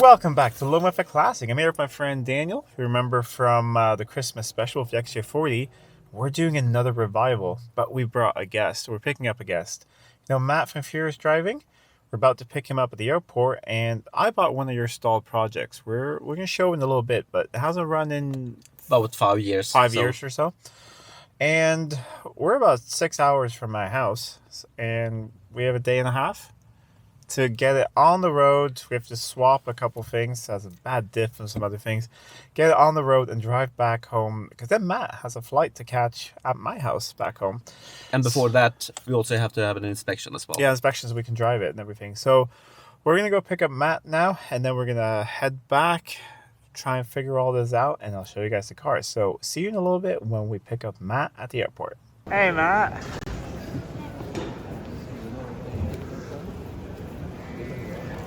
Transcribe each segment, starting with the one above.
welcome back to Living with Classic. I'm here with my friend Daniel. If you remember from the Christmas special with the XJ40, we're doing another revival, but we brought a guest. We're picking up a guest. You know, Matt from Furious Driving, we're about to pick him up at the airport, and I bought one of your stalled projects. We're going to show in a little bit, but it hasn't run in about 5 years. 5 years or so. And we're about 6 hours from my house, and we have a day and a half to get it on the road. We have to swap a couple things, has a bad diff and some other things, get it on the road and drive back home, because then Matt has a flight to catch at my house back home. And before that, we also have to have an inspection as well. Yeah, inspections so we can drive it and everything. So we're going to go pick up Matt now, and then we're going to head back, try and figure all this out, and I'll show you guys the car. So see you in a little bit when we pick up Matt at the airport. Hey, Matt.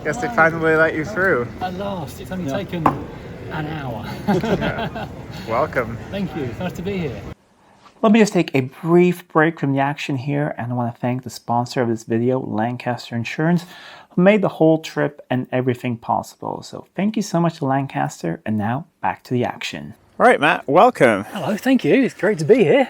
Guess they finally let you through. At last, it's only taken an hour. Yeah. Welcome. Thank you, it's nice to be here. Let me just take a brief break from the action here, and I want to thank the sponsor of this video, Lancaster Insurance, who made the whole trip and everything possible. So thank you so much to Lancaster, and now back to the action. All right, Matt, welcome. Hello, thank you, it's great to be here.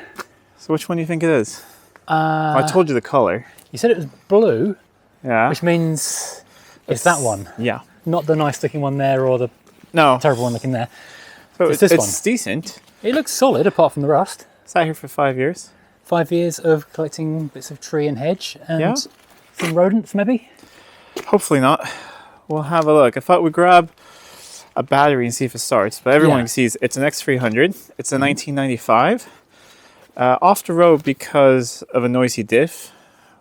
So which one do you think it is? I told you the color. You said it was blue, Yeah. which means it's that one. Yeah. Not the nice looking one there or the terrible one looking there. So it's this one. It's decent. It looks solid apart from the rust. It's out here for 5 years. 5 years of collecting bits of tree and hedge and some rodents maybe? Hopefully not. We'll have a look. I thought we'd grab a battery and see if it starts, but everyone sees it's an X300. It's a 1995. Off the road because of a noisy diff,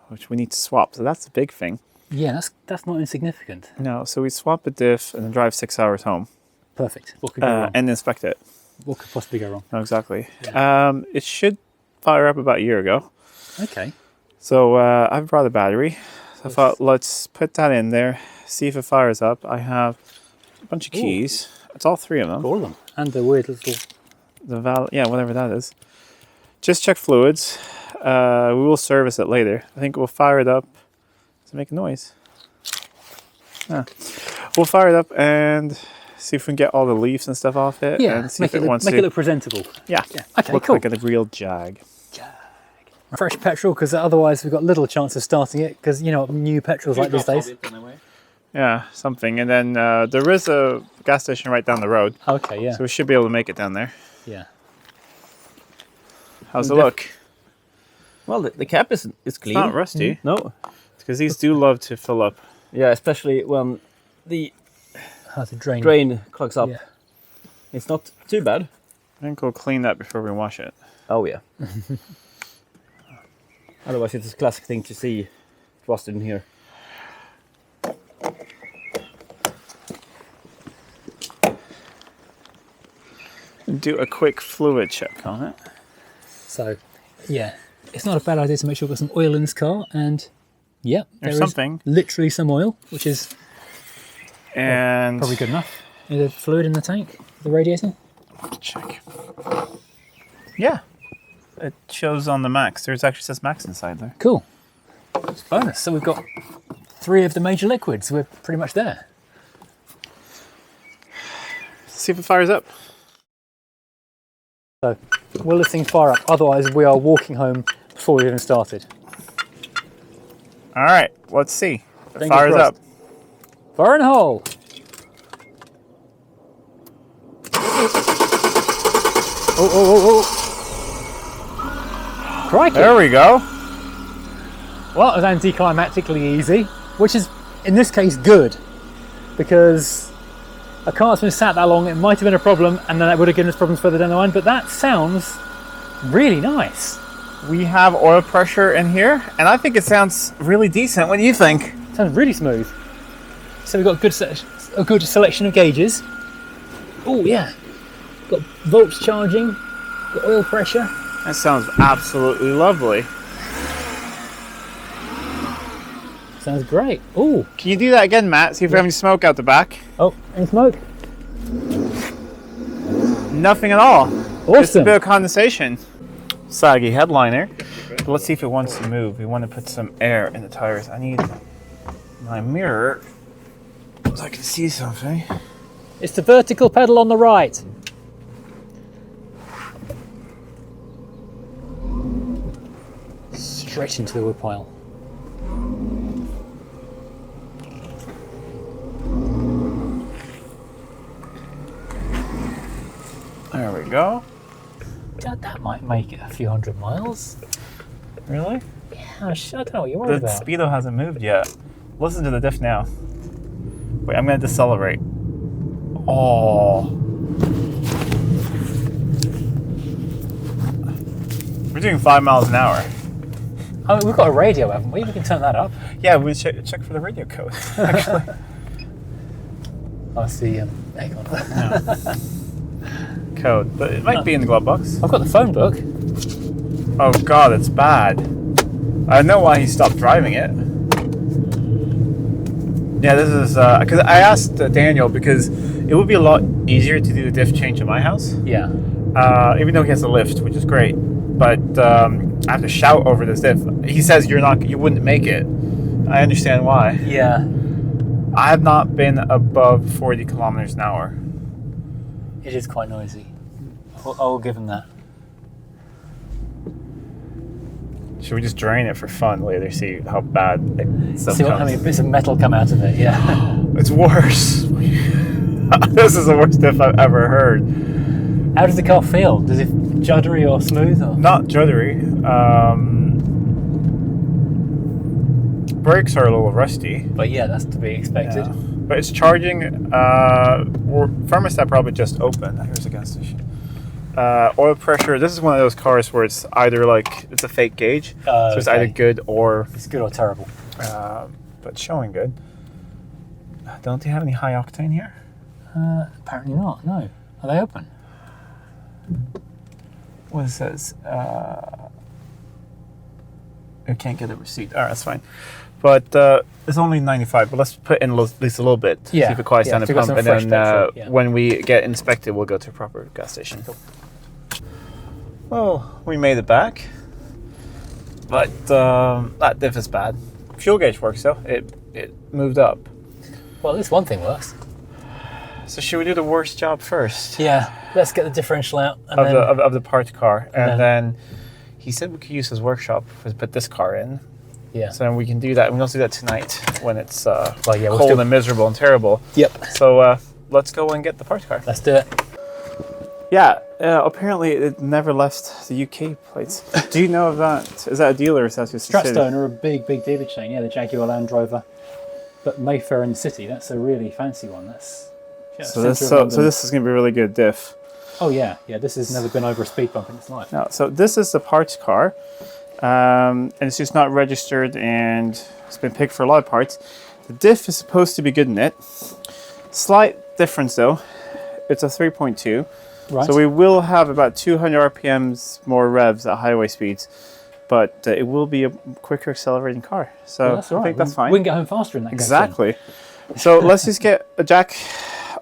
which we need to swap. So that's the big thing. Yeah, that's not insignificant. No, so we swap a diff and then drive 6 hours home. Perfect. What could go wrong? And inspect it. What could possibly go wrong? No, exactly. Yeah. It should fire up about a year ago. Okay. So I brought a battery. So I thought, let's put that in there, see if it fires up. I have a bunch of keys. It's all three of them. All of them. And the weird little... whatever that is. Just check fluids. We will service it later. I think we'll fire it up. Does it make a noise? Yeah. We'll fire it up and see if we can get all the leaves and stuff off it. Yeah, and see make if it wants to. Make it look presentable. Yeah. Okay, look cool. like a real Jag. Fresh petrol, because otherwise we've got little chance of starting it, because you know new petrol's like these days. Yeah, something. And then there is a gas station right down the road. Okay, yeah. So we should be able to make it down there. Yeah. How's it look? Well, the cap is clean. It's not rusty. No. Because these do love to fill up. Yeah, especially when the drain clogs up. Yeah. It's not too bad. I think we'll clean that before we wash it. Oh, yeah. Otherwise, it's a classic thing to see rusted in here. Do a quick fluid check on it. So, yeah, it's not a bad idea to make sure we've got some oil in this car, and yeah, There's something. Literally some oil, which is and probably good enough. Is there fluid in the tank, the radiator? Check. Yeah, it shows on the max. There's actually says max inside there. Cool. It's a bonus. So we've got 3 of the major liquids. We're pretty much there. Let's see if it fires up. So, will this thing fire up? Otherwise, we are walking home before we've even started. All right, let's see. If it Fingers fires crossed. up. Fire in the hole. Oh. Crikey. There we go. Well, it was anticlimactically easy, which is, in this case, good. Because a car that's been sat that long, it might have been a problem, and then that would have given us problems further down the line, but that sounds really nice. We have oil pressure in here, and I think it sounds really decent. What do you think? Sounds really smooth. So we've got a good selection of gauges. Oh yeah, got volts charging, got oil pressure. That sounds absolutely lovely. Sounds great. Oh, can you do that again, Matt? See if we have any smoke out the back. Oh, any smoke? Nothing at all. Awesome. Just a bit of condensation. Saggy headliner. But let's see if it wants to move. We want to put some air in the tires. I need my mirror as I can see something. It's the vertical pedal on the right. Straight into the woodpile. There we go. That might make it a few 100 miles. Really? Yeah, I don't know what you're worried The about. speedo hasn't moved yet. Listen to the diff now. Wait, I'm gonna decelerate. Oh. We're doing 5 miles an hour. Oh, we've got a radio, haven't we? We can turn that up. Yeah, we should check for the radio code, actually. I see. Hang on. Code, but it might be in the glove box. I've got the phone book. Oh god, it's bad. I know why he stopped driving it. Yeah, this is because I asked Daniel because it would be a lot easier to do the diff change at my house. Yeah. Even though he has a lift, which is great, but I have to shout over this diff. He says you wouldn't make it. I understand why. Yeah. I have not been above 40 kilometers an hour. It is quite noisy. I'll give him that. Should we just drain it for fun later? See how bad stuff See how comes? many bits of metal come out of it. Yeah. It's worse. This is the worst diff I've ever heard. How does the car feel? Does it juddery or smooth? Or? Not juddery. Brakes are a little rusty. But yeah, that's to be expected. Yeah. But it's charging. Thermostat probably just open. Here's a gas station. Oil pressure. This is one of those cars where it's either like it's a fake gauge, so it's either good or it's good or terrible. but showing good. Don't they have any high octane here? Apparently not. No. Are they open? What it says? I can't get a receipt. All right, that's fine. But it's only 95. But let's put in at least a little bit. Yeah. See if it quiets down the to get pump, some and fresh then petrol, yeah. when we get inspected, we'll go to a proper gas station. Cool. Well, we made it back, but that diff is bad. Fuel gauge works though. It moved up. Well, at least one thing works. So should we do the worst job first? Yeah. Let's get the differential out. And Of the parts car, and then- then he said we could use his workshop to put this car in. yeah. So then we can do that. We can also do that tonight when it's Well, yeah, we'll cold still- and miserable and terrible. Yep. So let's go and get the parts car. Let's do it. Yeah, apparently it never left the UK plates. Do you know of that? Is that a dealer or is that just a city? Stratstone are a big dealer chain. Yeah, the Jaguar Land Rover. But Mayfair in the city, that's a really fancy one. That's So this is going to be a really good diff. Oh yeah, this has never been over a speed bump in its life. No, so this is the parts car, and it's just not registered, and it's been picked for a lot of parts. The diff is supposed to be good in it. Slight difference though. It's a 3.2. Right. So we will have about 200 RPMs more revs at highway speeds, but it will be a quicker accelerating car. So Well, that's all I right. think that's fine. We can get home faster in that case. Exactly. So let's just get a jack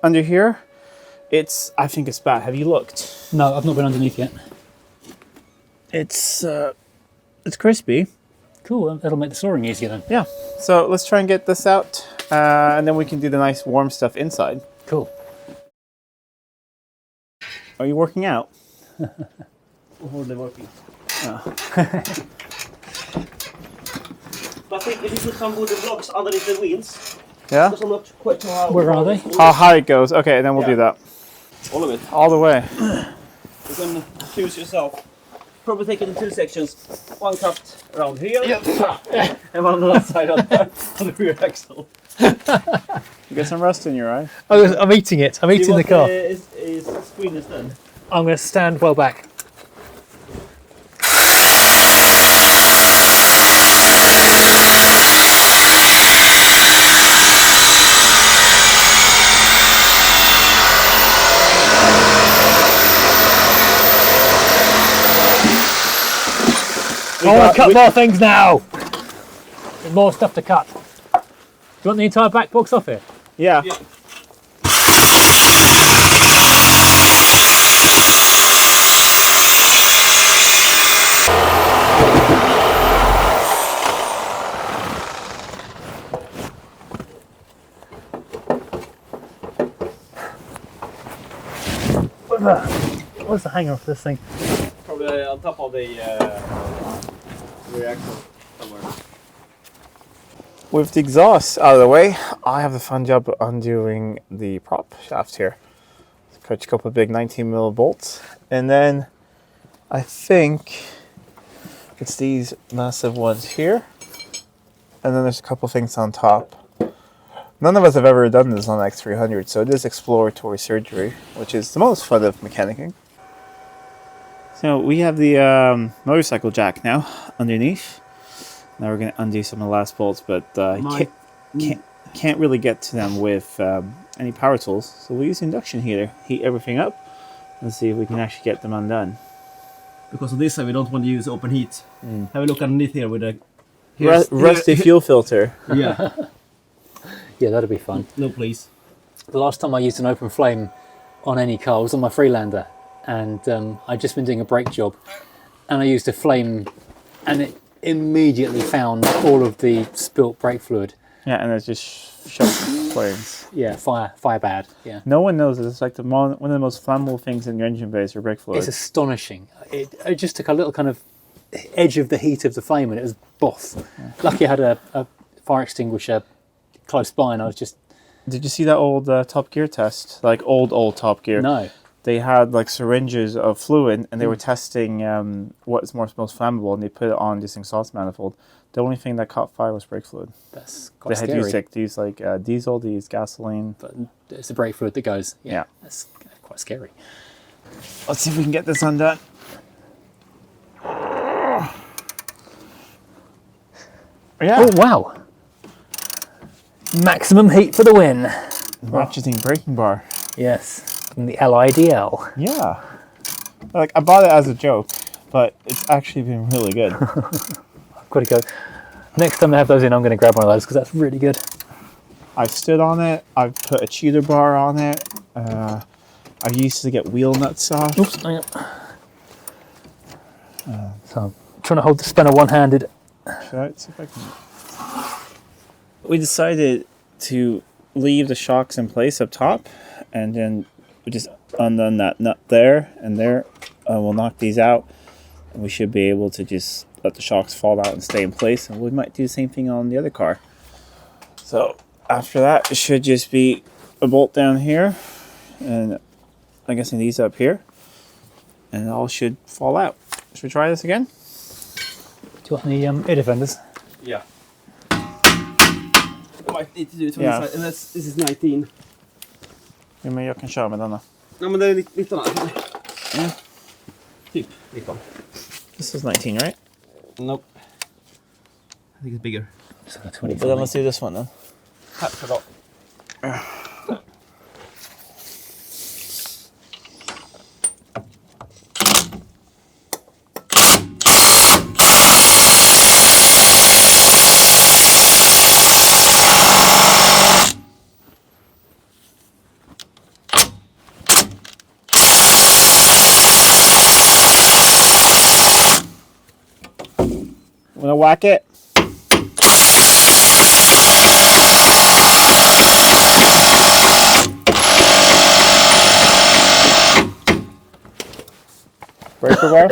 under here. I think it's bad. Have you looked? then. No, I've not been underneath yet. It's crispy. Cool, that'll make the soaring easier then. Yeah. So let's try and get this out, and then we can do the nice warm stuff inside. Cool. Are you working out? Hardly working. But I think if you put some wooden blocks underneath the wheels, Yeah. because I'm not quite sure how. Where are they? How high it goes? Okay, then we'll do that. All of it. All the way. You can choose yourself. Probably take it in two sections. One cut around here, and one on the left side on the rear axle. You get some rust in your eye. I'm eating it. I'm eating the car. Is screen instead. I'm going to stand well back. I want to cut more things now. There's more stuff to cut. Do you want the entire back box off here? Yeah. Yeah. What's the hanger for this thing? Probably on top of the rear axle somewhere. With the exhaust out of the way, I have the fun job of undoing the prop shaft here. Catch a couple of big 19mm bolts, and then I think it's these massive ones here, and then there's a couple things on top. None of us have ever done this on X300, so it is exploratory surgery, which is the most fun of mechanicking. So we have the motorcycle jack now underneath. Now we're going to undo some of the last bolts, but can't really get to them with any power tools. So we'll use the induction heater, heat everything up, and see if we can actually get them undone. Because on this side we don't want to use open heat. Have a look underneath here with a Rusty fuel filter. Yeah. Yeah, that'd be fun. No, please. The last time I used an open flame on any car was on my Freelander, and I'd just been doing a brake job, and I used a flame, and it immediately found all of the spilt brake fluid. Yeah, and it's just shoved flames. Yeah, fire bad. Yeah. No one knows it. It's like one of the most flammable things in your engine bay is your brake fluid. It's astonishing. It just took a little kind of edge of the heat of the flame, and it was boff. Yeah. Lucky I had a fire extinguisher close by, and I was just... Did you see that old Top Gear test? Like old Top Gear? No. They had like syringes of fluid, and they were testing what is most flammable, and they put it on this exhaust manifold. The only thing that caught fire was brake fluid. That's quite scary. They used diesel, they used gasoline. But it's the brake fluid that goes. Yeah. That's quite scary. Let's see if we can get this undone. Yeah. Oh, wow. Maximum heat for the win. Ratcheting braking bar. Yes, from the LIDL. Yeah. Like, I bought it as a joke, but it's actually been really good. I've got to go. Next time I have those in, I'm going to grab one of those because that's really good. I've stood on it. I've put a cheater bar on it. I used to get wheel nuts off. Oops, hang on. So I'm trying to hold the spanner one-handed. Should I see if I can... We decided to leave the shocks in place up top, and then we just undone that nut there and there. We'll knock these out, and we should be able to just let the shocks fall out and stay in place, and we might do the same thing on the other car. So after that, it should just be a bolt down here, and I'm guessing these up here, and it all should fall out. Should we try this again? Do you want the air defenders? Yeah. I might need to do it on the side, and this is 19. Ja, men jag kan köra med denna. Ja, men det är 19 här. Yeah. Typ 19. This is 19, right? Nope. I think it's bigger. So 20. But then let's do this one then. Tack för då. I'm gonna whack it. Breaker bar.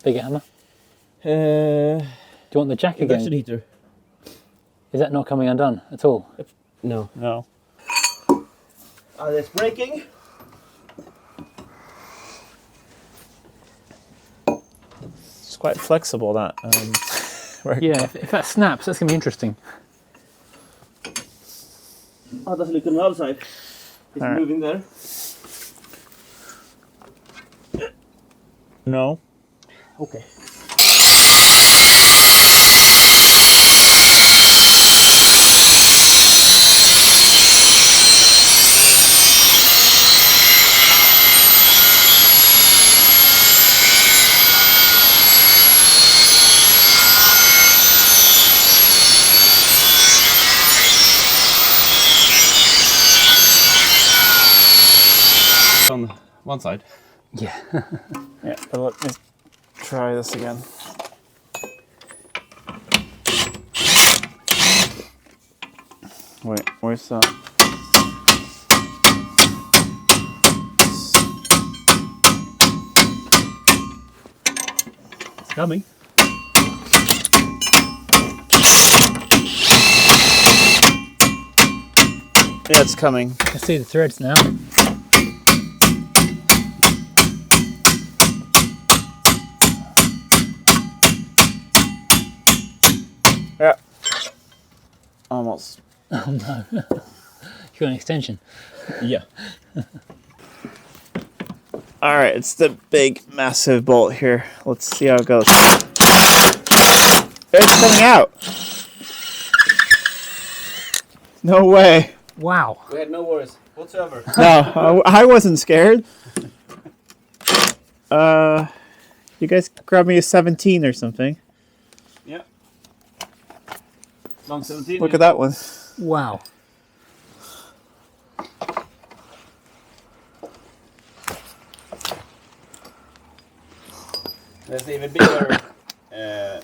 Big hammer. Do you want the jack again? Induction heater. Is that not coming undone at all? No. No. It's breaking. It's quite flexible, that. Yeah, if that snaps, that's going to be interesting. Oh, it doesn't look on the other side. It's All right. moving there. No. Okay. On one side. Yeah. Yeah, but let me try this again. Wait, where's that? Coming. Yeah, it's coming. I can see the threads now. Yeah. Almost. Oh no. You got an extension. Yeah. All right, it's the big, massive bolt here. Let's see how it goes. It's coming out. No way. Wow. We had no worries whatsoever. No, I wasn't scared. You guys grab me a 17 or something. Yeah. Long 17. Look at that one. Wow. There's even bigger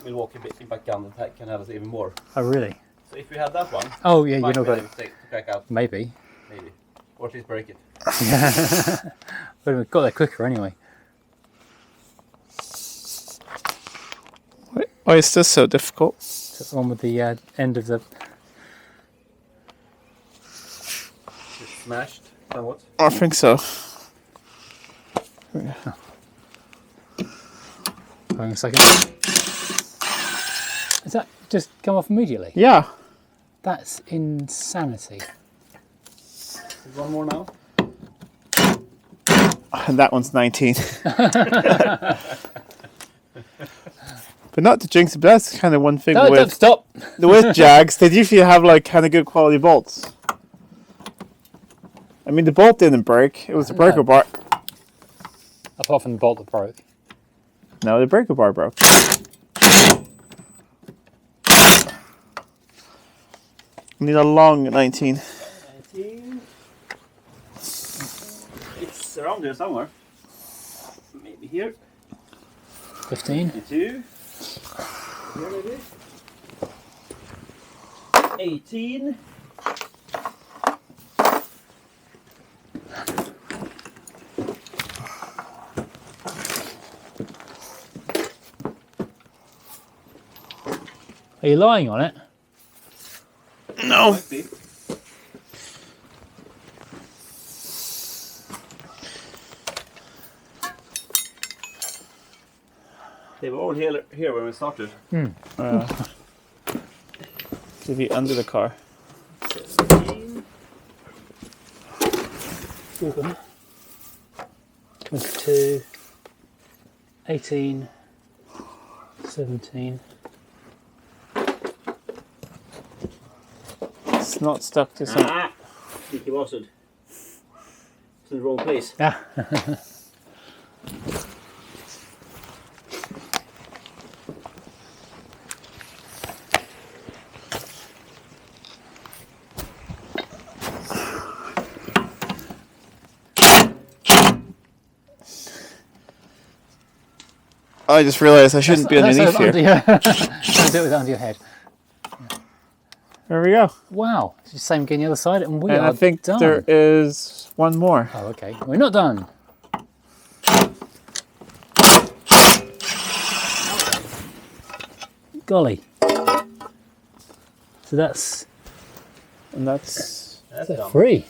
Milwaukee impact gun that can have us even more. Oh really? So if we had that one, Oh yeah, you might know be got able it. to crack out, Maybe. or at least break it. But we got there quicker anyway. Why is this so difficult? That's the one with the end of the. It's smashed somewhat. I think so. Hang on a second. Is that just come off immediately? Yeah. That's insanity. There's one more now. And that one's 19. But not to jinx it, but that's kind of one thing No, don't with stop. Jags. They usually have like kind of good quality bolts. I mean, the bolt didn't break. It was the breaker bar. Apart from the bolt that broke. No, the breaker bar broke. I need a long 19. 19. It's around here somewhere. Maybe here. 15. 22. Here maybe. 18. Are you lying on it? No. Might be. They were all here when we started. To be under the car. 17. 22. 18. 17. It's not stuck to some. Ah! Sneaky bastard. It's in the wrong place. Yeah. I just realized I shouldn't be underneath here. Don't do it with it under your head. There we go. Wow. It's the same again the other side, and we And are I think done. there is one more. Oh, okay. We're not done. Golly. So that's And that's. That's free.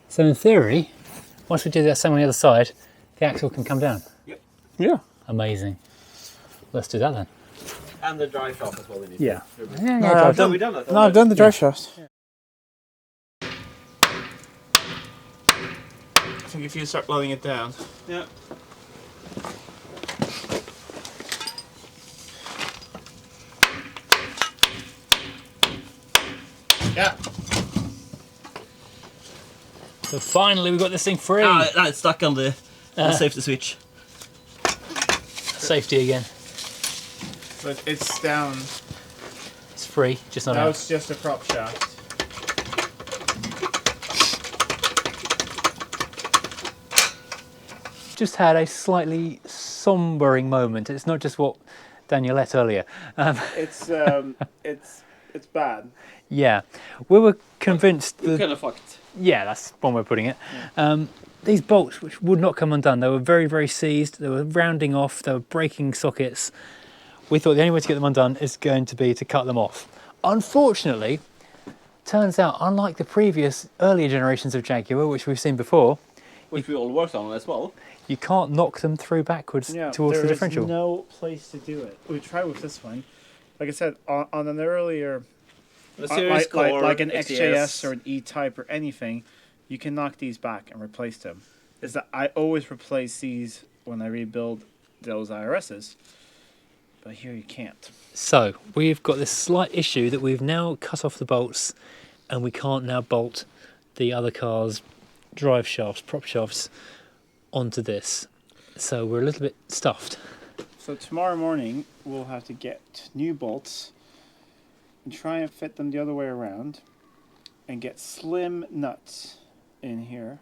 So in theory, once we do that same on the other side, the axle can come down. Yeah. Amazing. Let's do that then. And the dry shaft as well. We need. Yeah. I've No, we done that. No, I've done the dry shaft. I think if you start loading it down. Yeah. Yeah. So finally we got this thing free. Ah, it's stuck on the safety switch. Safety again. But it's down. It's free, just not Now out. it's just a prop shaft. Just had a slightly sombering moment. It's not just what Daniel ate earlier. It's bad. Yeah, we were convinced We're that, kind of fucked. yeah, that's one way of putting it. These bolts, which would not come undone, they were very, very seized. They were rounding off, they were breaking sockets. we thought the only way to get them undone is going to be to cut them off. Unfortunately, turns out, unlike the previous earlier generations of Jaguar, which we've seen before, which we all worked on as well, you can't knock them through backwards towards the differential. There is no place to do it. We tried with this one. Like I said, on an earlier, like an XJS or an E-Type or anything, you can knock these back and replace them. Is that I always replace these when I rebuild those IRSs, but here you can't. So we've got this slight issue that we've now cut off the bolts, and we can't now bolt the other car's drive shafts, prop shafts, onto this. So we're a little bit stuffed. So tomorrow morning we'll have to get new bolts and try and fit them the other way around, and get slim nuts in here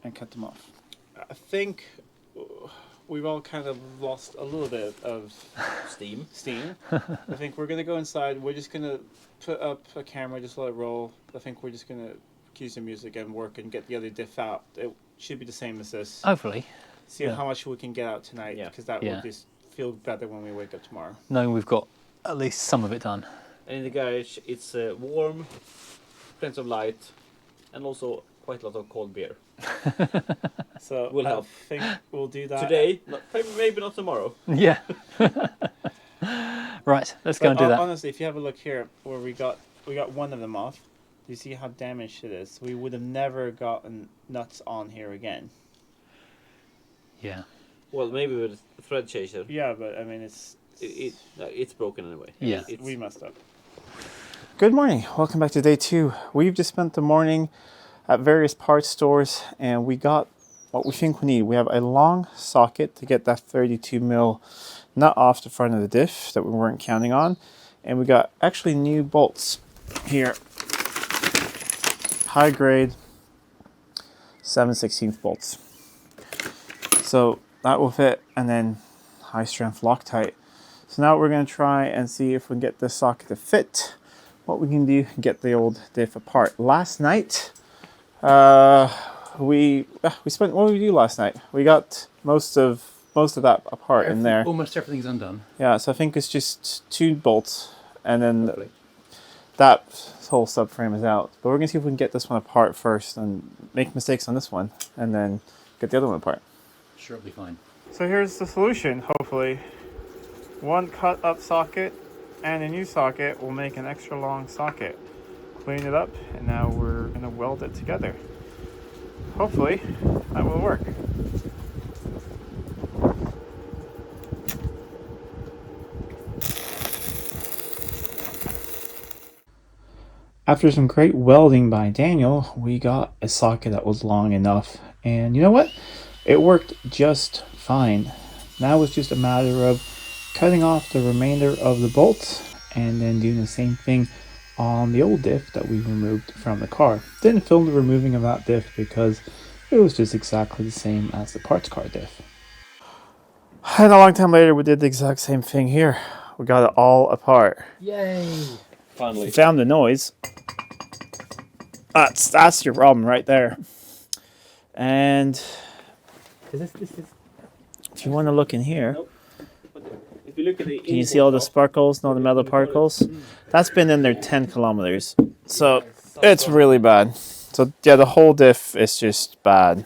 and cut them off. I think we've all kind of lost a little bit of steam. I think we're going to go inside. We're just going to put up a camera, just let it roll. I think we're just going to cue some music and work and get the other diff out. It should be the same as this. Hopefully. See how much we can get out tonight, because that will just feel better when we wake up tomorrow. Knowing we've got at least some of it done. And in the garage, it's warm, plenty of light, and also quite a lot of cold beer. So we'll help. I think we'll do that today, maybe not tomorrow. Yeah. Right, let's go and do that. Honestly, if you have a look here, where we got one of them off, you see how damaged it is. We would have never gotten nuts on here again. Yeah. Well, maybe with a thread chaser. Yeah, but I mean, it's broken anyway. Yeah. We messed up. Good morning. Welcome back to day 2. We've just spent the morning at various parts stores, and we got what we think we need. We have a long socket to get that 32mm nut off the front of the diff that we weren't counting on, and we got actually new bolts here. High grade 7/16 bolts. So that will fit, and then high strength Loctite. So now we're going to try and see if we can get this socket to fit. What we can do, get the old diff apart. Last night, we spent, what did we do last night? We got most of that apart in there. Almost everything's undone. Yeah, so I think it's just 2 bolts, and then that whole subframe is out. But we're gonna see if we can get this one apart first and make mistakes on this one, and then get the other one apart. Sure, it'll be fine. So here's the solution, hopefully. One cut up socket and a new socket will make an extra long socket. Clean it up, and now we're gonna weld it together. Hopefully that will work. After some great welding by Daniel, we got a socket that was long enough, and you know what? It worked just fine. Now it's just a matter of cutting off the remainder of the bolts and then doing the same thing on the old diff that we removed from the car. Didn't film the removing of that diff because it was just exactly the same as the parts car diff. And a long time later, we did the exact same thing here. We got it all apart. Yay! Finally. We found the noise. That's your problem right there. And if you want to look in here, if you look at the, can you see all the sparkles and all the metal particles? That's been in there 10 kilometers. So it's really bad. So yeah, the whole diff is just bad.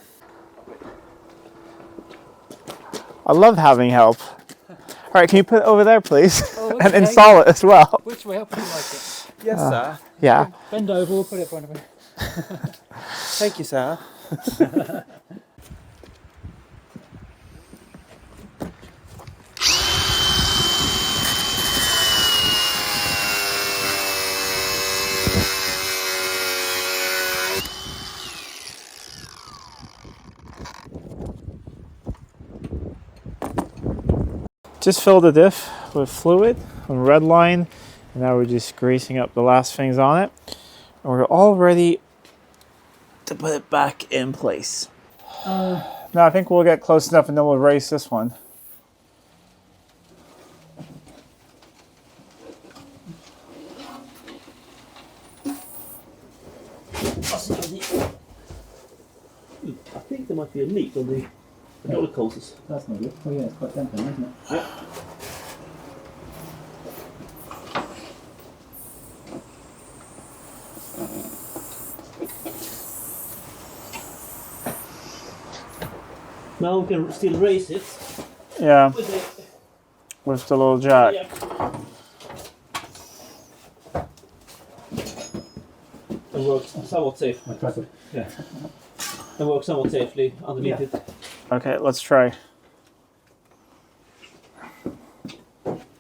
I love having help. All right, can you put it over there, please? Oh, and okay. install it as well. Which way? How would you like it? yes, sir. Yeah. Bend over, we'll put it in front of me. Thank you, sir. Just filled the diff with fluid from red line, and now we're just greasing up the last things on it, and we're all ready to put it back in place. Now I think we'll get close enough and then we'll race this one. I think there might be a leak on the roller coasters. That's not good. Oh yeah, it's quite damping, isn't it? Yeah. Now we can still raise it Yeah, with with the little jack. yeah. It works somewhat safe. Yeah. It works somewhat safely underneath it. Okay, let's try. Right.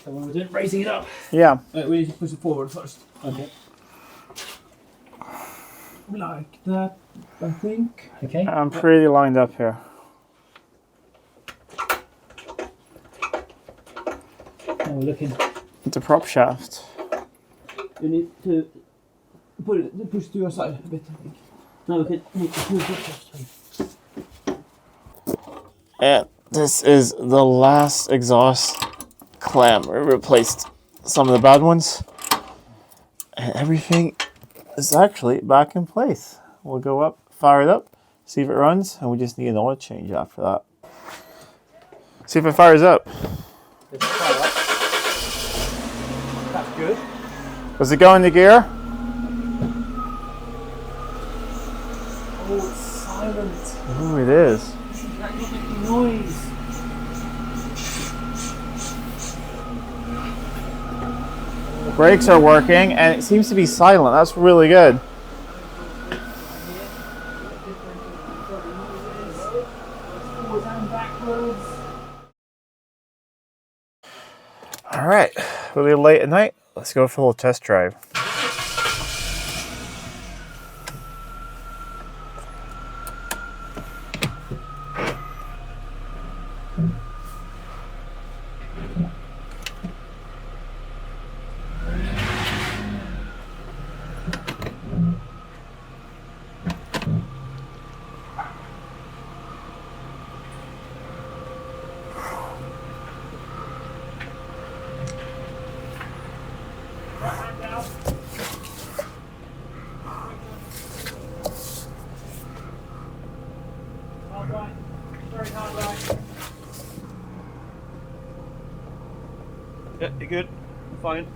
So what we're doing, raising it up. Yeah. We need to push it forward first. Okay. Like that, I think. Okay. I'm pretty lined up here. Now we're looking. It's a prop shaft. You need to push it to your side a bit, I think. Now we can make the two first. And this is the last exhaust clamp. We replaced some of the bad ones. And everything is actually back in place. We'll go up, fire it up, see if it runs, and we just need an oil change after that. See if it fires up. Let's try that. That's good. Does it go into gear? Oh, it's silent. Ooh, it is. That not making noise. Brakes are working, and it seems to be silent. That's really good. All right, really late at night. Let's go for a little test drive. Yeah, you're good. Fine.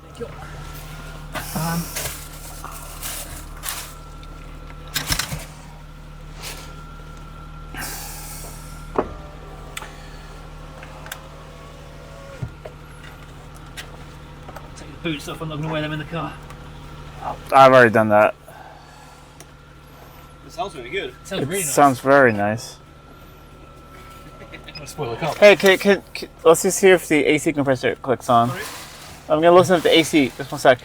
Thank you. Take the boots off. I'm not going to wear them in the car. I've already done that. It sounds really good. Sounds really nice. Sounds very nice. I'm gonna spoil the car. Hey, can, let's just see if the AC compressor clicks on. Sorry? I'm gonna listen to the AC. Just one sec.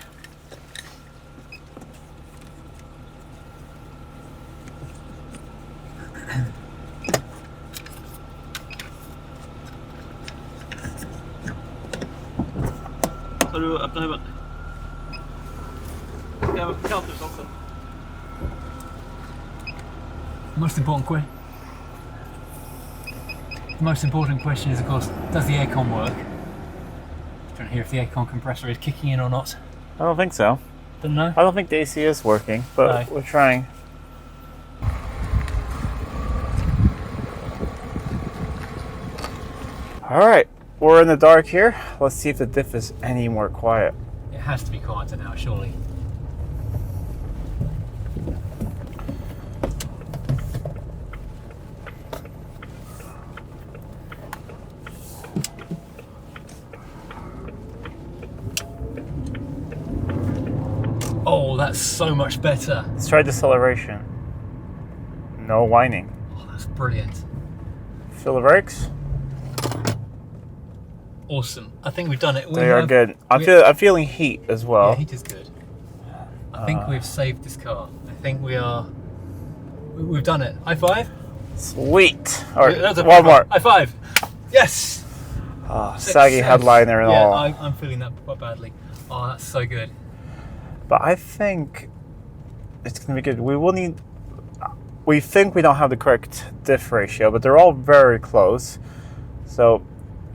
Så du öppnar huvudet. Jag kan kallt också. Most important question. The most important question is, of course, does the aircon work? Trying to hear if the aircon compressor is kicking in or not. I don't think so. Don't know. I don't think the AC is working, but No. we're trying. All right, we're in the dark here. Let's see if the diff is any more quiet. It has to be quieter now, surely. Oh, that's so much better. Let's try deceleration. No whining. Oh, that's brilliant. Feel the brakes? Awesome. I think we've done it. They are good. I'm feeling heat as well. Yeah, heat is good. I think we've saved this car. I think we've done it. High five. Sweet. All right, That's a one more. High five. Yes. Saggy Success. headliner and yeah, all. I'm feeling that quite badly. Oh, that's so good. But I think it's going to be good. We think we don't have the correct diff ratio, but they're all very close. So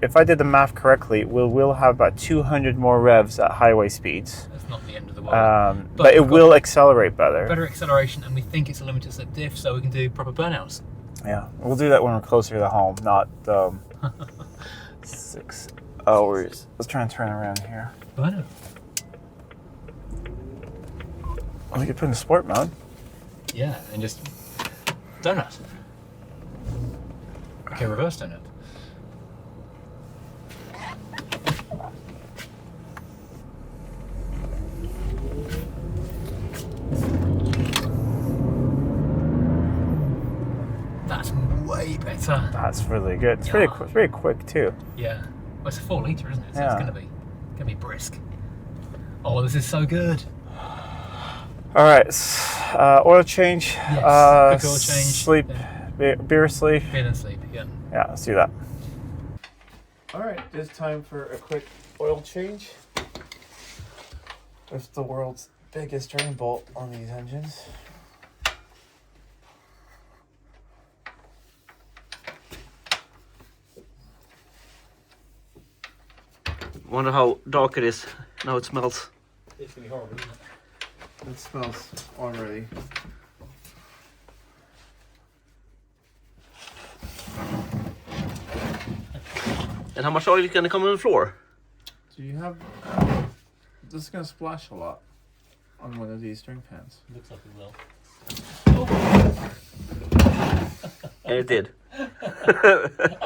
if I did the math correctly, we'll have about 200 more revs at highway speeds. That's not the end of the world. But it we've got will accelerate better. better acceleration, and we think it's a limited slip diff, so we can do proper burnouts. Yeah, we'll do that when we're closer to home, not 6 hours. Let's try and turn around here. Burnout. Oh, you could put in sport mode. Yeah, and just donut. Okay, reverse donut. That's way better. That's really good. It's very quick too. Yeah. Well, it's a 4 litre, isn't it? So Yeah. it's gonna be brisk. Oh, this is so good. All right, oil change. Yes, quick oil change. Sleep, beer sleep. Beer and sleep, yeah. Yeah, let's do that. All right, it's time for a quick oil change. With the world's biggest drain bolt on these engines. Wonder how dark it is. Now it smells. It's gonna be horrible, isn't it? It smells already. And how much oil is gonna come on the floor? Do you have... This is going to splash a lot on one of these drain pans. Looks like it will. And it did. I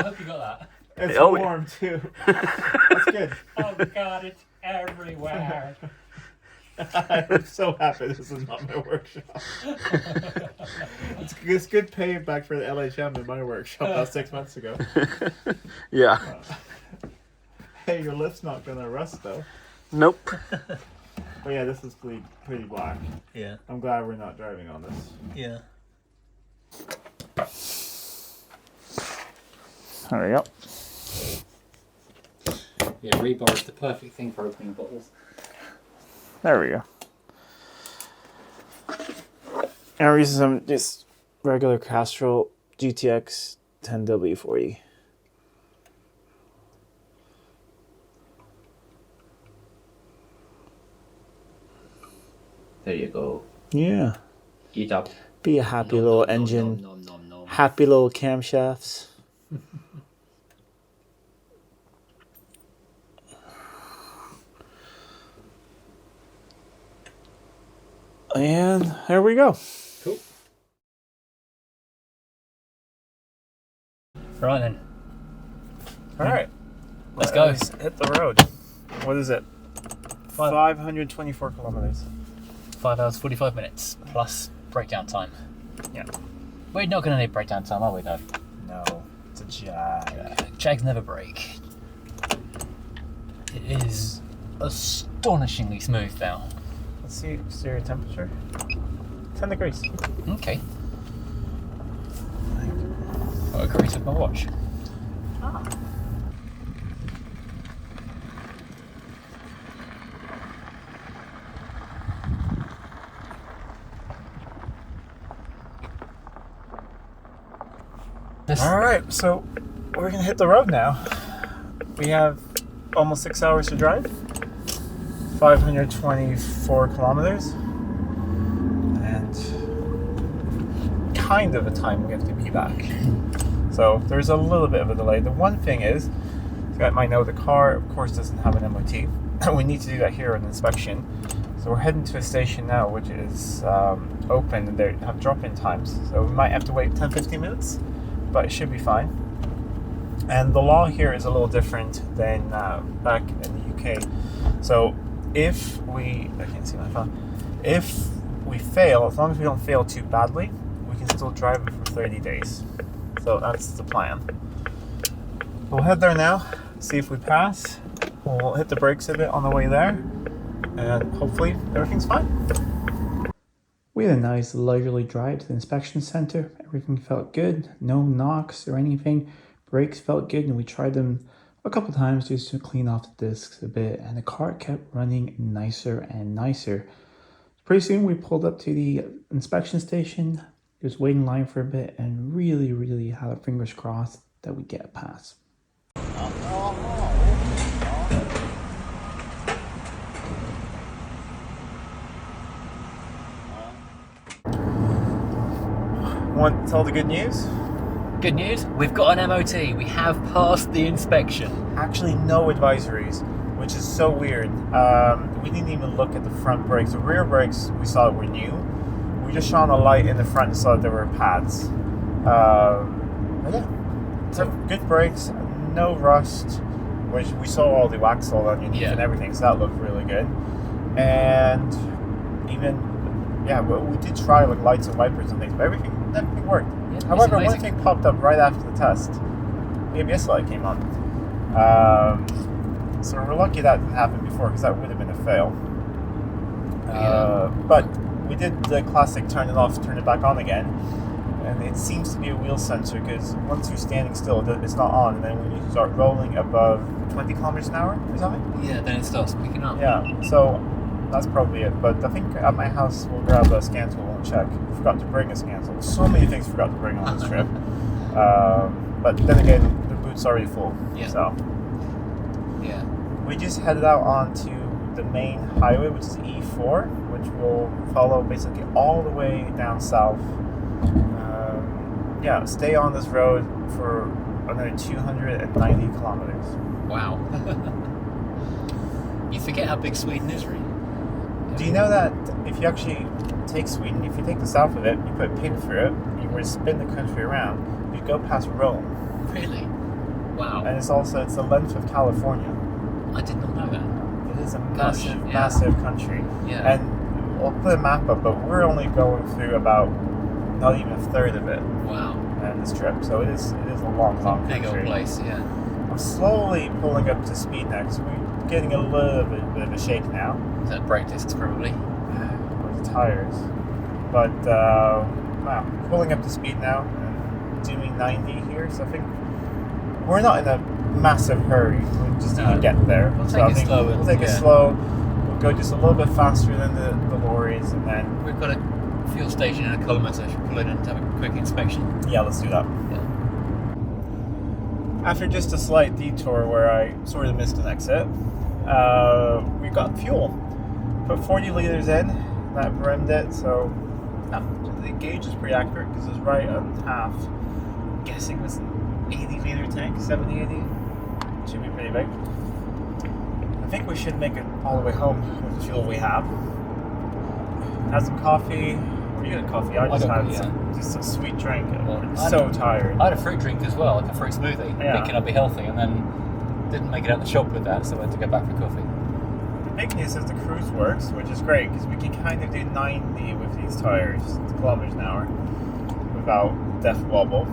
hope you got that. It's Oh, warm too. That's good. Oh god, it's everywhere. I'm so happy this is not my workshop. It's good payback for the LHM in my workshop about 6 months ago. Yeah. Hey, your lift's not gonna rust though. Nope. But yeah, this is pretty black. Yeah. I'm glad we're not driving on this. Yeah. There we go. Yeah, rebar is the perfect thing for opening bottles. There we go. And we're using some just regular Castrol GTX 10W40. There you go. Yeah. Eat up. Be a happy little engine. Nom. Happy little camshafts. And there we go. Cool. Right then. All right. Let's go. Hit the road. What is it? 524 kilometers. 5 hours, 45 minutes, plus breakdown time. Yeah. We're not going to need breakdown time, are we, though? No, it's a Jag. Jags never break. It is astonishingly smooth now. Let's see exterior temperature. 10 degrees. Okay. I agree with my watch. All right, so we're gonna hit the road now. We have almost 6 hours to drive. 524 kilometers. And kind of a time we have to be back. So there's a little bit of a delay. The one thing is, you guys might know the car, of course, doesn't have an MOT. We need to do that here on inspection. So we're heading to a station now, which is open, and they have drop-in times. So we might have to wait 10-15 minutes, but it should be fine. And the law here is a little different than back in the UK. So if we, I can't see my phone, if we fail, as long as we don't fail too badly, we can still drive it for 30 days. So that's the plan. We'll head there now, see if we pass. We'll hit the brakes a bit on the way there, and hopefully everything's fine. We had a nice leisurely drive to the inspection center. Everything felt good, no knocks or anything. Brakes felt good, and we tried them a couple times just to clean off the discs a bit, and the car kept running nicer and nicer. Pretty soon we pulled up to the inspection station, just waiting in line for a bit, and really had our fingers crossed that we get a pass. Want to tell the good news? Good news, we've got an MOT. We have passed the inspection. Actually, no advisories. which is so weird. We didn't even look at the front brakes. The rear brakes we saw were new. We just shone a light in the front and saw that there were pads. But yeah, so good brakes, no rust. Which we saw all the wax all underneath and everything, so that looked really good. And even we did try like lights and wipers and things, but everything worked. Yeah, however, one thing popped up right after the test. The ABS light came on. So we're lucky that didn't happen before, because that would have been a fail. But we did the classic turn it off, turn it back on again, and it seems to be a wheel sensor, because once you're standing still, it's not on, and then when you start rolling above 20 kilometers an hour or something, then it starts picking up. So that's probably it. But I think at my house we'll grab a scan tool and check. We forgot to bring a scan tool. So many things forgot to bring on this trip. But then again, the boot's already full. So we just headed out onto the main highway, which is E4, which will follow basically all the way down south. Stay on this road for another 290 kilometers. Wow. You forget how big Sweden is, really. Do you know that if you actually take Sweden, if you take the south of it, you put a pin through it, you were to spin the country around, you go past Rome. Really? Wow. And it's the length of California. I did not know that. It is a massive country. Yeah. And I'll put a map up, but we're only going through about not even a third of it. Wow. And this trip, so it is a long country. Big old place, yeah. I'm slowly pulling up to speed now, because we're getting a little bit of a shake now. Is that brake discs, probably? Or the tires. But, pulling up to speed now, and doing 90 here, so I think we're not in a massive hurry. We just need to get there. We'll take it slow. We'll take it slow. We'll go just a little bit faster than the lorries, and then... We've got a fuel station in a kilometre, so I should pull in and have a quick inspection. Yeah, let's do that. Yeah. After just a slight detour where I sort of missed an exit, we got fuel. Put 40 liters in, that brimmed it, so the gauge is pretty accurate because it's right on half. I'm guessing it was an 80 liter tank, 70, 80. Should be pretty big. I think we should make it all the way home with the fuel we have. Had some coffee. You had coffee. I just had just a sweet drink. I'm so tired. I had a fruit drink as well, like a fruit smoothie, thinking I'd be healthy, and then didn't make it out the shop with that, so I had to go back for coffee. The big news is the cruise works, which is great, because we can kind of do 90 with these tires, kilometers an hour, without death wobble.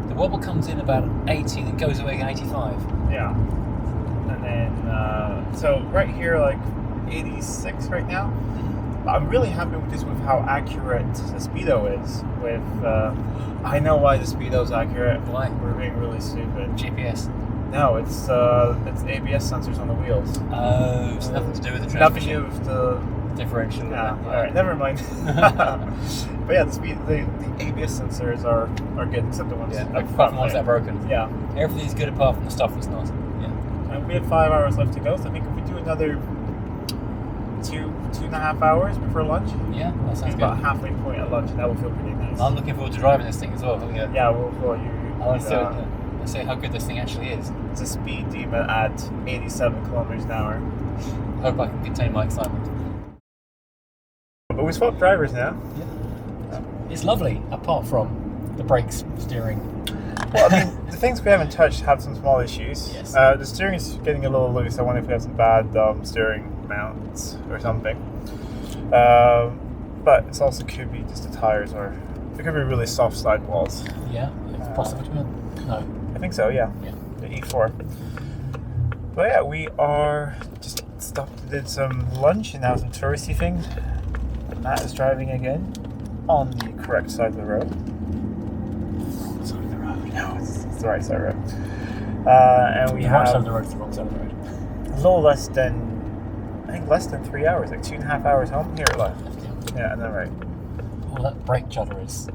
The wobble comes in about 80 and goes away at 85. Yeah. And then, so right here, like 86 right now. I'm really happy with how accurate the speedo is. I know why the speedo is accurate. Why? We're being really stupid. GPS. No, it's ABS sensors on the wheels. Oh, it's nothing to do with the transmission. Nothing to do with the differential. Yeah. All right, never mind. But yeah, the ABS sensors are good, except the ones apart from the ones that are broken. Yeah. Everything's good apart from the stuff that's not. Yeah. And we have 5 hours left to go, so I think if we do another 2.5 hours before lunch. Yeah, that sounds good. About halfway point at lunch, and that will feel pretty nice. I'm looking forward to driving this thing as well. Yeah, well, Let's see how good this thing actually is. It's a speed demon at 87 kilometers an hour. I hope I can contain my excitement. But we swapped drivers now. Yeah. It's lovely, apart from the brakes, steering. Well, I mean, the things we haven't touched have some small issues. Yes. The steering is getting a little loose. I wonder if we have some bad steering mounts or something. But it's also could be just the tires, or there could be really soft sidewalls. Yeah, possibly. No. I think so, yeah. The E4. But yeah, we are just stopped and did some lunch and now some touristy things. Matt is driving again on the correct side of the road. Side of the road? No, it's the right side of the road. And we have... The right side of the road is the wrong side of the road. A little less than 3 hours, like 2.5 hours home. Here, left. Yeah, and then right. Oh, that brake judder is...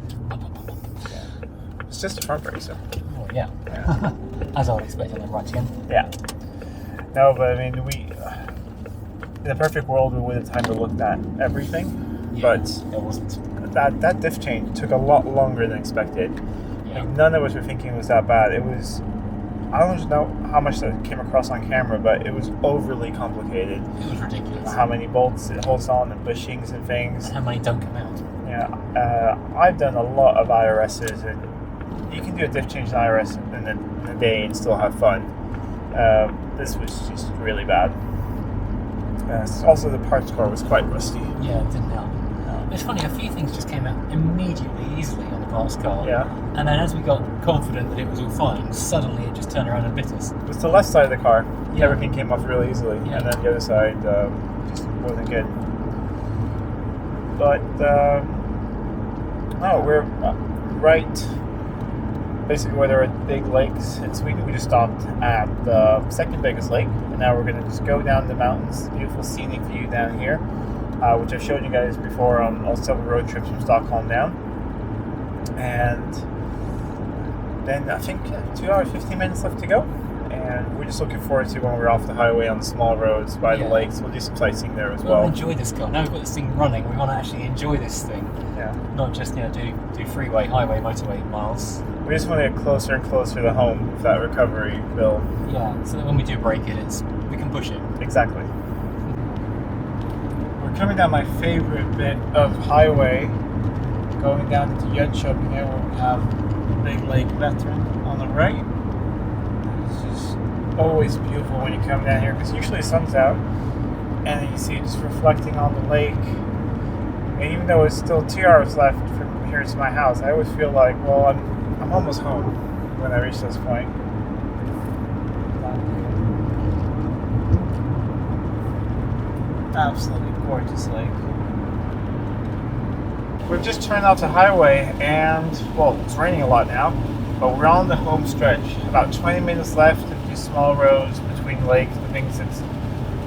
It's just a front brake, so... Oh, yeah. As I would expect, and then right again. Yeah. No, but I mean, in a perfect world, we would have time to look at everything, but it wasn't. That diff change took a lot longer than expected. Yeah. Like, none of us were thinking it was that bad. It was I don't know how much that came across on camera, but it was overly complicated. It was ridiculous. How many bolts it holds on and bushings and things. And how many don't come out. Yeah, I've done a lot of IRSs, and you can do a diff change in IRS in a day and still have fun. This was just really bad. Also, the parts core was quite rusty. Yeah, it didn't help. It's funny, a few things just came out immediately easily on the parts car. Yeah. And then as we got confident that it was all fine, suddenly it just turned around and bit us. It was the left side of the car. Yeah. Everything came off really easily. Yeah. And then the other side just wasn't good. But, no, we're right basically where there are big lakes in Sweden. We just stopped at the second biggest lake, and now we're going to just go down the mountains. Beautiful scenic view down here, which I've showed you guys before on several road trips from Stockholm down. And then I think 2 hours, 15 minutes left to go. And we're just looking forward to when we're off the highway on the small roads by the lakes. We'll do some sightseeing there as well. We'll enjoy this car. Now we've got this thing running, we want to actually enjoy this thing. Yeah. Not just do freeway, highway, motorway miles. We just want to get closer and closer to home with that recovery bill. Yeah, so that when we do break it, we can push it. Exactly. We're coming down my favorite bit of highway, going down to Jönköping here where we have Big Lake Veteran on the right. It's just always beautiful when you come down here because usually the sun's out and then you see it just reflecting on the lake. And even though it's still 2 hours left from here to my house, I always feel like, well, I'm almost home when I reach this point. Absolutely gorgeous lake. We've just turned out the highway and, well, it's raining a lot now, but we're on the home stretch. About 20 minutes left of these small roads between lakes and things. It's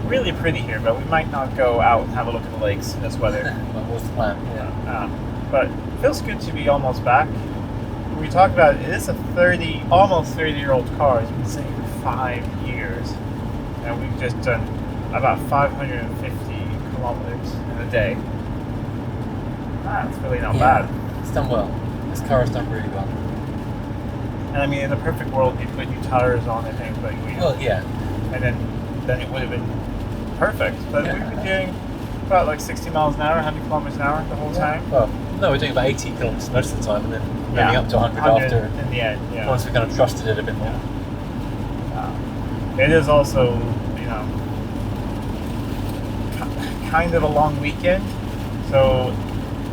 really pretty here, but we might not go out and have a look at the lakes in this weather. But what's the plan? But it feels good to be almost back. We talked about it is a almost 30-year-old car. It's been sitting for 5 years, and we've just done about 550 kilometers in a day. That's really not bad. It's done well. This car has done really well. And I mean, in the perfect world, you'd put new tires on it, things like we. Well, yeah. And then it would have been perfect. But we've been doing about like 60 miles an hour, 100 kilometers an hour the whole time. Well, no, we're doing about 80 kilometers most of the time, and then moving up to 100 after. In the end, yeah. Once we kind of trusted it a bit more. It is also, kind of a long weekend, so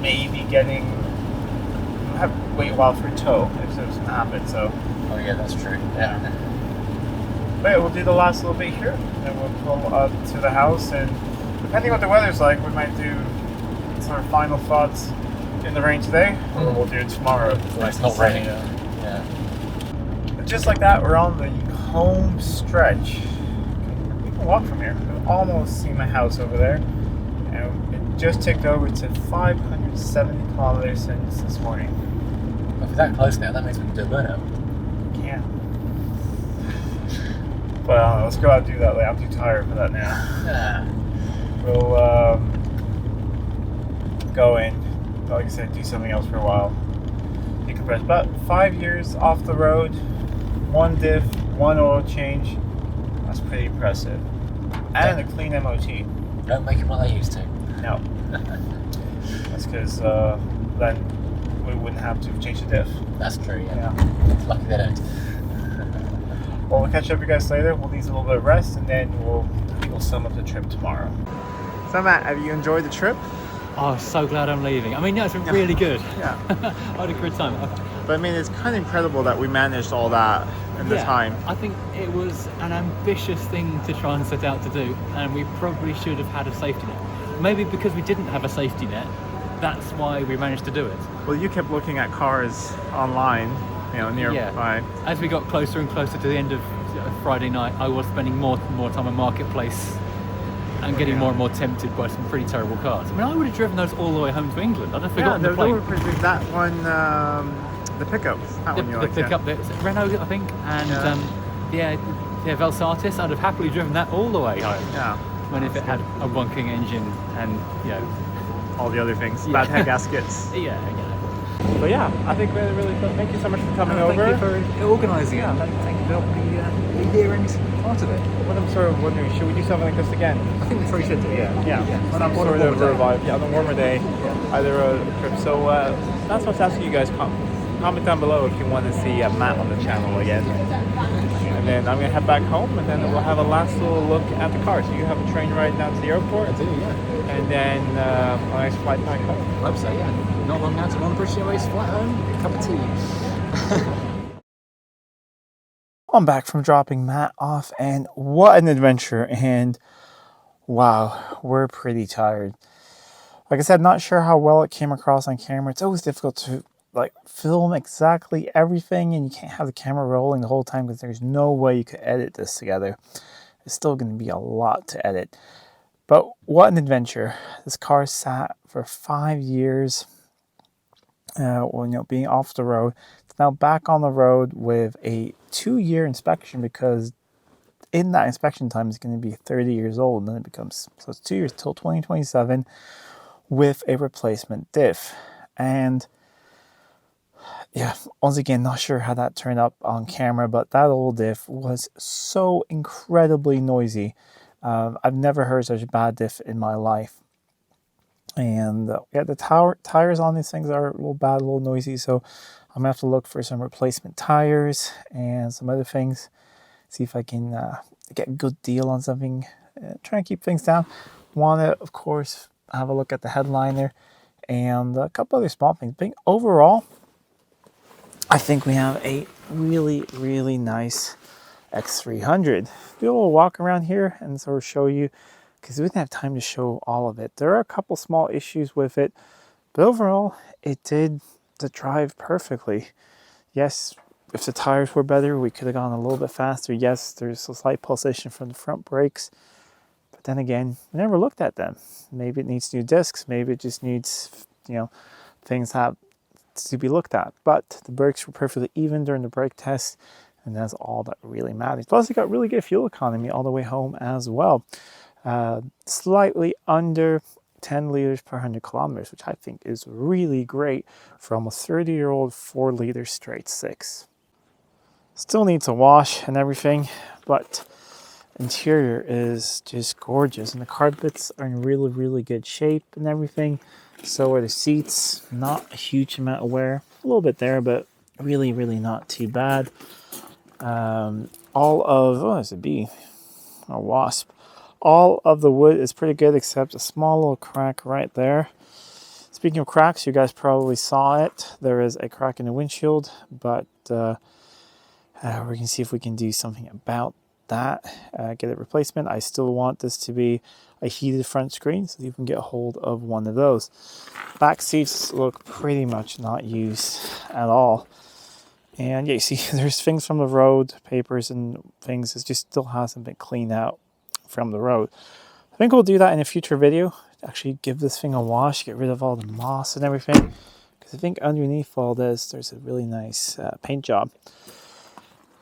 maybe we'll have to wait a while for a tow if something happens. So. Oh yeah, that's true. Yeah. But yeah, we'll do the last little bit here, and we'll pull up to the house, and depending on what the weather's like, we might do some final thoughts in the rain today, or we'll do it tomorrow. It's not raining. Yeah. But just like that, we're on the home stretch. We can walk from here. We've almost seen my house over there, and it just ticked over to 570 kilometers since this morning. If we're that close now, that means we can do a burnout. Yeah. Well, let's go out and do that later. I'm too tired for that now. Yeah. We'll go in, like I said, do something else for a while. Decompress. About 5 years off the road, 1 diff, 1 oil change. That's pretty impressive. And a clean MOT. Don't make them like they used to. No. That's because then we wouldn't have to change the diff. That's true, yeah. Lucky they don't. Well, we'll catch up with you guys later. We'll need a little bit of rest, and then we'll sum up the trip tomorrow. So Matt, have you enjoyed the trip? Oh, so glad I'm leaving. I mean, no, it's been really good. Yeah. I had a good time. But I mean, it's kind of incredible that we managed all that in the time. I think it was an ambitious thing to try and set out to do, and we probably should have had a safety net. Maybe because we didn't have a safety net, that's why we managed to do it. Well, you kept looking at cars online, nearby. Yeah. As we got closer and closer to the end of Friday night, I was spending more time on Marketplace and getting more and more tempted by some pretty terrible cars. I mean, I would have driven those all the way home to England. I'd have forgotten the plate. That one, the pickups. The pickup, the Renault, I think, and Velsatis. I'd have happily driven that all the way home. Yeah. When if it had a bunking engine and all the other things, bad head gaskets. Yeah. But yeah, I think we had a really fun. Thank you so much for coming over. Thank you for organising it. Thank you for helping me be here and part of it. What I'm sort of wondering, should we do something like this again? I think we probably should do it. Yeah. On a Sort of day. revive. Yeah, on a warmer day, either road trip. So that's what's asking you guys. Comment down below if you want to see Matt on the channel again. And then I'm gonna head back home, and then we'll have a last little look at the car. So you have a train ride down to the airport. I do, yeah. And then a nice flight back home. I hope so, yeah. Not long now to on the British Airways flight home. Cup of tea. I'm back from dropping Matt off, and what an adventure. And wow, we're pretty tired. Like I said, not sure how well it came across on camera. It's always difficult to like film exactly everything, and you can't have the camera rolling the whole time because there's no way you could edit this together. It's still going to be a lot to edit. But what an adventure. This car sat for 5 years, being off the road. It's now back on the road with a 2-year inspection, because in that inspection time it's going to be 30 years old, and then it becomes, so it's 2 years till 2027 with a replacement diff. And yeah, once again, not sure how that turned up on camera, but that old diff was so incredibly noisy. I've never heard such a bad diff in my life. And yeah, the tires on these things are a little bad, a little noisy, so I'm gonna have to look for some replacement tires and some other things. See if I can get a good deal on something. Try and keep things down. Want to, of course, have a look at the headliner and a couple other small things. But overall, I think we have a really, really nice X300. Do a little walk around here and sort of show you, because we didn't have time to show all of it. There are a couple small issues with it, but overall, it did the drive perfectly. Yes, if the tires were better, we could have gone a little bit faster. Yes, there's a slight pulsation from the front brakes, but then again, we never looked at them. Maybe it needs new discs. Maybe it just needs, things have to be looked at. But the brakes were perfectly even during the brake test, and that's all that really matters. Plus, it got really good fuel economy all the way home as well. Slightly under 10 liters per 100 kilometers, which I think is really great for almost 30-year-old 4-liter straight six. Still needs a wash and everything, but interior is just gorgeous, and the carpets are in really, really good shape and everything. So are the seats. Not a huge amount of wear, a little bit there, but really, really not too bad. All of, oh, there's a bee, a wasp. All of the wood is pretty good, except a small little crack right there. Speaking of cracks, you guys probably saw it. There is a crack in the windshield, but we're going to see if we can do something about that. Get a replacement. I still want this to be a heated front screen, so you can get a hold of one of those. Back seats look pretty much not used at all. And yeah, you see there's things from the road, papers and things. It just still hasn't been cleaned out from the road. I think we'll do that in a future video. Actually give this thing a wash, get rid of all the moss and everything. Because I think underneath all this, there's a really nice paint job.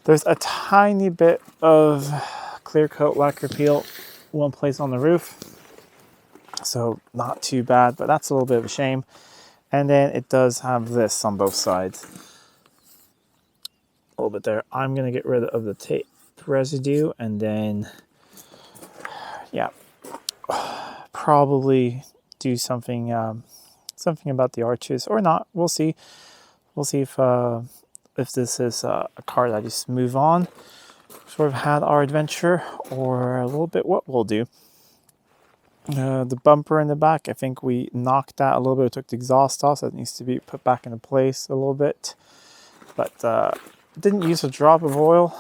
There's a tiny bit of clear coat lacquer peel one place on the roof. So not too bad, but that's a little bit of a shame. And then it does have this on both sides. A little bit there. I'm going to get rid of the tape residue, and then yeah, probably do something something about the arches, or not. We'll see. We'll see if this is a car that I just move on, sort of had our adventure, or a little bit what we'll do. The bumper in the back, I think we knocked that a little bit. We took the exhaust off, so it needs to be put back into place a little bit. But didn't use a drop of oil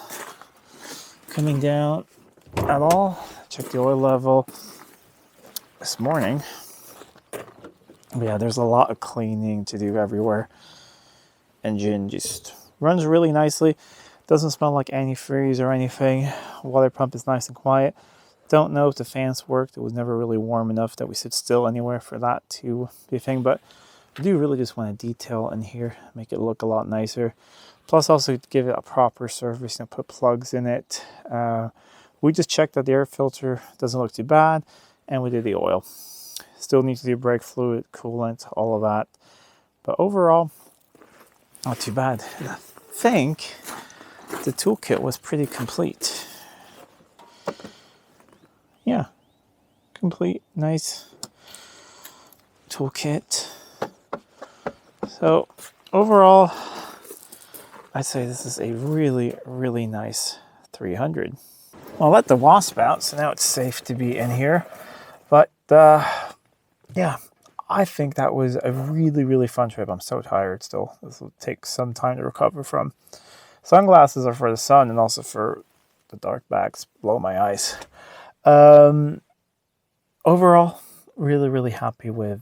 coming down at all. Check the oil level this morning. But yeah, there's a lot of cleaning to do everywhere. Engine just runs really nicely. Doesn't smell like antifreeze or anything. Water pump is nice and quiet. Don't know if the fans worked. It was never really warm enough that we sit still anywhere for that to be a thing. But I do really just want to detail in here, make it look a lot nicer. Plus also give it a proper service, put plugs in it. We just checked that the air filter doesn't look too bad, and we did the oil. Still need to do brake fluid, coolant, all of that. But overall, Not too bad. And I think the toolkit was pretty complete. Yeah, complete, nice toolkit. So overall, I'd say this is a really, really nice 300. Well, I let the wasp out, so now it's safe to be in here. But yeah, I think that was a really, really fun trip. I'm so tired still. This will take some time to recover from. Sunglasses are for the sun and also for the dark bags below my eyes. Overall, really, really happy with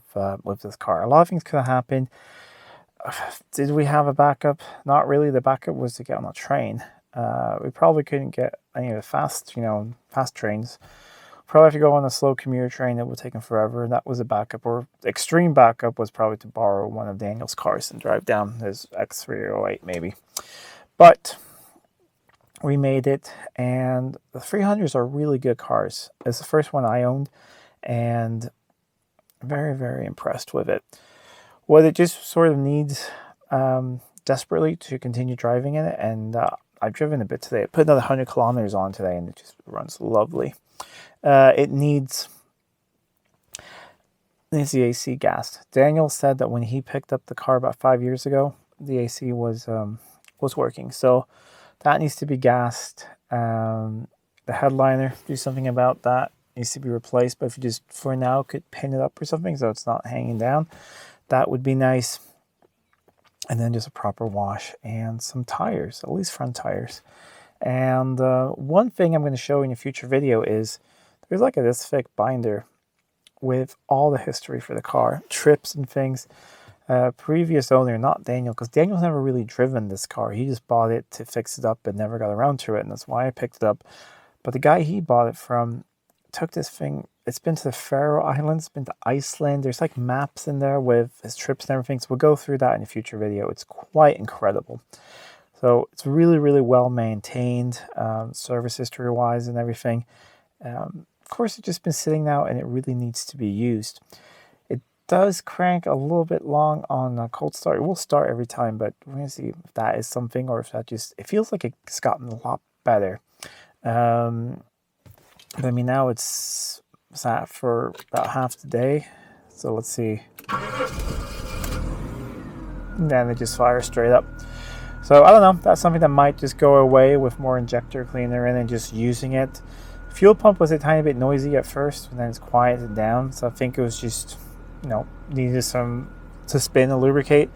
this car. A lot of things could have happened. Did we have a backup? Not really. The backup was to get on a train. We probably couldn't get any of the fast trains. Probably have to go on a slow commuter train that would take him forever. That was a backup, or extreme backup was probably to borrow one of Daniel's cars and drive down his X308 maybe. But we made it, and the 300s are really good cars. It's the first one I owned, and very, very impressed with it. What it just sort of needs desperately to continue driving in it, and I've driven a bit today. I put another 100 kilometers on today, and it just runs lovely. It needs the AC gassed. Daniel said that when he picked up the car about 5 years ago, the AC was working. So that needs to be gassed. The headliner, do something about that. Needs to be replaced. But if you just, for now, could pin it up or something so it's not hanging down, that would be nice. And then just a proper wash and some tires, at least front tires. And one thing I'm going to show in a future video is there's like this thick binder with all the history for the car, trips and things. Previous owner, not Daniel, because Daniel's never really driven this car. He just bought it to fix it up and never got around to it, and that's why I picked it up. But the guy he bought it from took this thing. It's been to the Faroe Islands, been to Iceland. There's like maps in there with his trips and everything. So we'll go through that in a future video. It's quite incredible. So it's really, really well maintained, service history wise and everything. Of course, it's just been sitting now and it really needs to be used. It does crank a little bit long on a cold start. It will start every time, but we're going to see if that is something or if that just, it feels like it's gotten a lot better. But I mean, now it's sat for about half the day. So let's see. And then it just fires straight up. So I don't know, that's something that might just go away with more injector cleaner in and just using it. Fuel pump was a tiny bit noisy at first, and then it's quieted down. So I think it was just, needed some to spin and lubricate.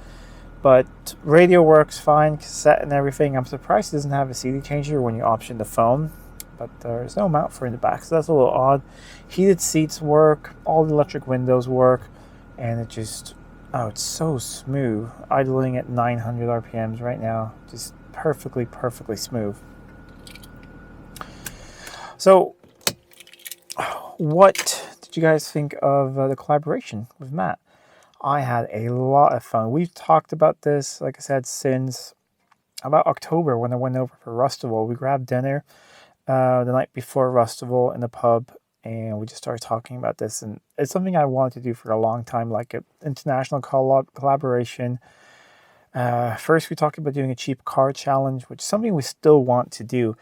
But radio works fine, cassette and everything. I'm surprised it doesn't have a CD changer when you option the phone. But there's no mount for in the back, so that's a little odd. Heated seats work, all the electric windows work, and it just, it's so smooth. Idling at 900 RPMs right now, just perfectly, perfectly smooth. So, what did you guys think of the collaboration with Matt? I had a lot of fun. We've talked about this, like I said, since about October when I went over for Rustival. We grabbed dinner the night before Rustival in the pub, and we just started talking about this. And it's something I wanted to do for a long time, like an international collaboration. First, we talked about doing a cheap car challenge, which is something we still want to do.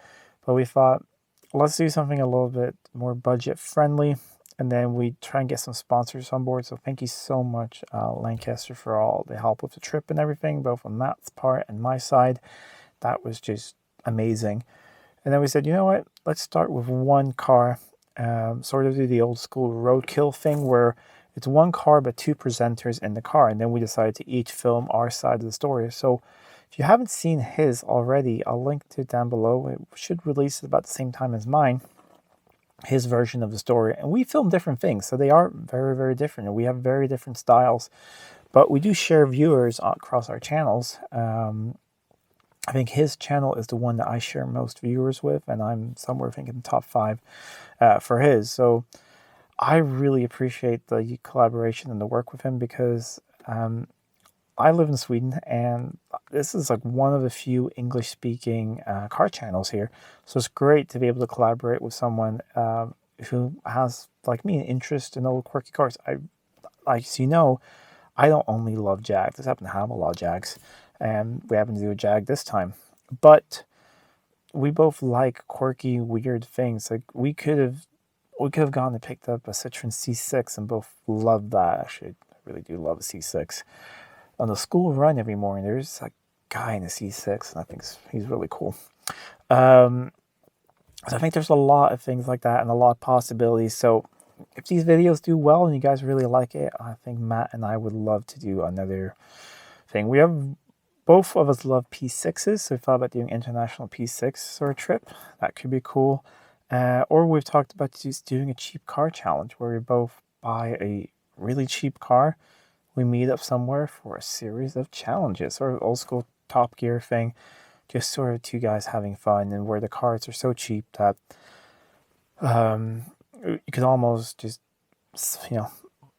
But we thought, let's do something a little bit more budget friendly. And then we try and get some sponsors on board. So thank you so much, Lancaster, for all the help with the trip and everything, both on Matt's part and my side. That was just amazing. And then we said, you know what, let's start with one car, sort of do the old school roadkill thing where it's one car but two presenters in the car. And then we decided to each film our side of the story. So if you haven't seen his already, I'll link to it down below. It should release at about the same time as mine, his version of the story. And we film different things, so they are very, very different. And we have very different styles. But we do share viewers across our channels. I think his channel is the one that I share most viewers with, and I'm somewhere thinking top 5 for his. So I really appreciate the collaboration and the work with him because I live in Sweden, and this is like one of the few English-speaking car channels here. So it's great to be able to collaborate with someone who has, like me, an interest in old quirky cars. I don't only love Jags. I happen to have a lot of Jags. and we happened to do a Jag this time. But we both like quirky, weird things. Like we could have gone and picked up a Citroen C6 and both loved that. Actually, I really do love a C6. On the school run every morning, there's a guy in a C6, and I think he's really cool. So I think there's a lot of things like that and a lot of possibilities. So if these videos do well and you guys really like it, I think Matt and I would love to do another thing. Both of us love P6s, so we thought about doing international P6 sort of trip. That could be cool. Or we've talked about just doing a cheap car challenge where we both buy a really cheap car. We meet up somewhere for a series of challenges, sort of old school Top Gear thing. Just sort of two guys having fun, and where the cars are so cheap that you could almost just,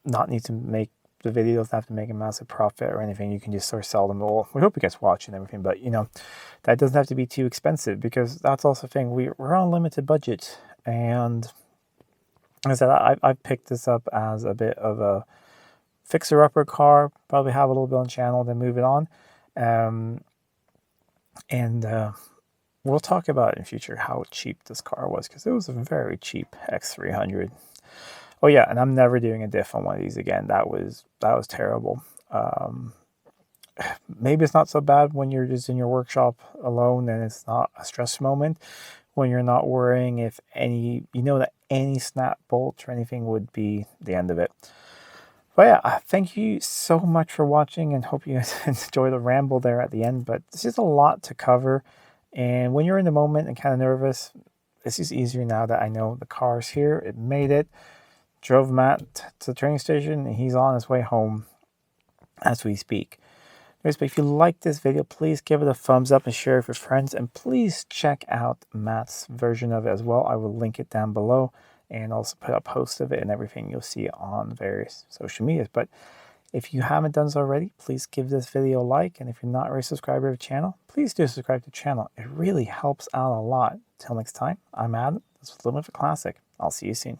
not need to make the videos, have to make a massive profit or anything. You can just sort of sell them all. We hope you guys watch and everything, but that doesn't have to be too expensive, because that's also the thing. We're on a limited budget, and as I said, I picked this up as a bit of a fixer-upper car. Probably have a little bit on the channel, then move it on. We'll talk about in future how cheap this car was, because it was a very cheap X300. Oh yeah, and I'm never doing a diff on one of these again. That was terrible. Maybe it's not so bad when you're just in your workshop alone and it's not a stress moment, when you're not worrying if that any snap bolt or anything would be the end of it. But yeah, thank you so much for watching, and hope you guys enjoy the ramble there at the end. But this is a lot to cover, and when you're in the moment and kind of nervous, it's just easier now that I know the car's here. It made it. Drove Matt to the training station, and he's on his way home as we speak. Anyways, but if you like this video, please give it a thumbs up and share it with friends, and please check out Matt's version of it as well. I will link it down below, and also put a post of it and everything you'll see on various social medias. But if you haven't done so already, please give this video a like, and if you're not already subscribed to the channel, please do subscribe to the channel. It really helps out a lot. Till next time, I'm Adam. This was Living with a Classic. I'll see you soon.